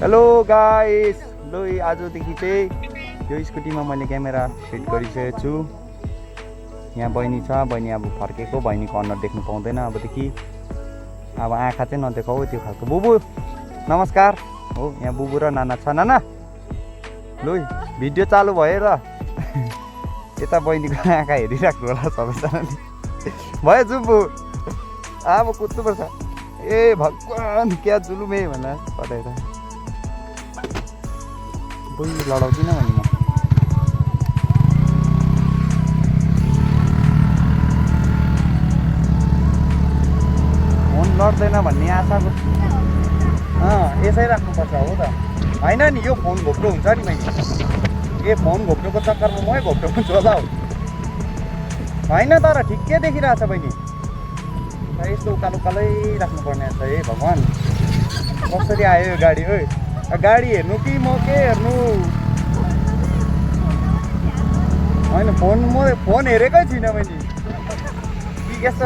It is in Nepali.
हेलो गाइस, लो आजदेखि चाहिँ यो स्कुटीमा मैले क्यामेरा फिट गरिसकेको छु। यहाँ बहिनी छ, बहिनी अब फर्केको, बहिनीको अनुहार देख्नु पाउँदैन अबदेखि। अब आँखा चाहिँ नदेखाऊ त्यो खालको। बुबु नमस्कार। हो यहाँ बुबु र नाना छ। नाना लु भिडियो चालु भयो र यता बहिनीको आँखा हेरिराख्नु होला सबैजनाले। भयो जुबु अब कुद्नुपर्छ। ए भगवान् क्या जुलुमे भनेर पठाएर बहिनी लडाउँदिनँ भने म फोन लड्दैन भन्ने आशाको यसै राख्नुपर्छ हो त। होइन नि यो फोन घोप्रो हुन्छ नि मैले। ए फोन घोप्रोको चक्करमा मै घोप्रो हुन्छ होला हौ। होइन तर ठिकै देखिरहेछ बहिनी। यस्तो उकालो उकालै राख्नुपर्ने रहेछ। ए भगवान् कसरी आयो यो गाडी? ओ गाडी हेर्नु कि म के हेर्नु? होइन फोन म फोन हेरेकै छुइनँ मैले कि यस्तो